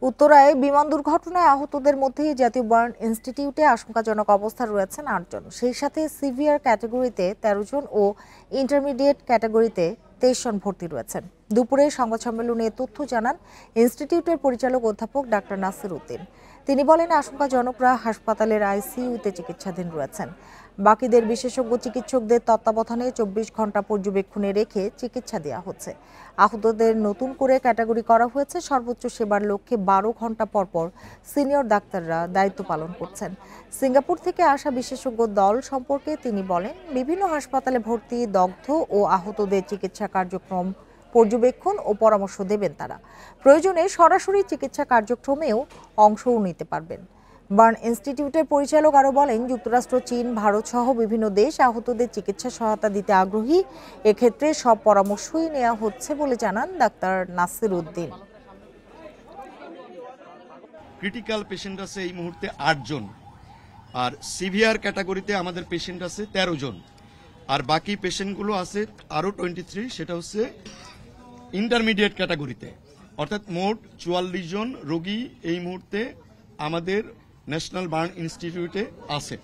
উত্তরায় বিমান দুর্ঘটনায় আহতদের মধ্যে জাতীয় বার্ন ইনস্টিটিউটে আশঙ্কাজনক অবস্থায় রয়েছেন ৮ জন। সেই সাথে সিভিয়ার ক্যাটাগরিতে ১৩ জন ও ইন্টারমিডিয়েট ক্যাটাগরিতে ২৩ জন ভর্তি রয়েছেন। দুপুরে সংবাদ সম্মেলনে তথ্য জানান ইনস্টিটিউটের পরিচালক অধ্যাপক ডাক্তার নাসির উদ্দিন। তিনি বলেন, আশঙ্কাজনকরা হাসপাতালের আইসিইউতে চিকিৎসাধীন রয়েছেন। বাকিদের বিশেষজ্ঞ চিকিৎসকদের তত্ত্বাবধানে ২৪ ঘন্টা পর্যবেক্ষণে রেখে চিকিৎসা দেওয়া হচ্ছে। আহতদের নতুন করে ক্যাটাগরি করা হয়েছে। সর্বোচ্চ সেবার লক্ষ্যে ১২ ঘন্টা পরপর সিনিয়র ডাক্তাররা দায়িত্ব পালন করছেন। সিঙ্গাপুর থেকে আসা বিশেষজ্ঞ দল সম্পর্কে তিনি বলেন, বিভিন্ন হাসপাতালে ভর্তি দগ্ধ ও আহতদের চিকিৎসা কার্যক্রম পর্যবেক্ষণ ও পরামর্শ দেবেন তারা। প্রয়োজনে সরাসরি চিকিৎসা কার্যক্রমেও অংশও নিতে পারবেন। বার্ন ইনস্টিটিউটের পরিচালক আরও বলেন, যুক্তরাষ্ট্র, চীন, ভারত সহ বিভিন্ন দেশ আহতদের চিকিৎসা সহায়তা দিতে আগ্রহী। এক্ষেত্রে সব পরামর্শই নেওয়া হচ্ছে বলে জানান doctor Nasir Uddin. Critical patient আছে এই মুহূর্তে ৮ জন, আর সিভিয়ার ক্যাটাগরিতে আমাদের পেশেন্ট আছে ১৩ জন, আর বাকি পেশেন্টগুলো আছে আরও 23, সেটা হচ্ছে ইন্টারমিডিয়েট ক্যাটাগরিতে। অর্থাৎ মোট ৪৪ জন রোগী এই মুহূর্তে আমাদের ন্যাশনাল বার্ন ইনস্টিটিউটে আছে।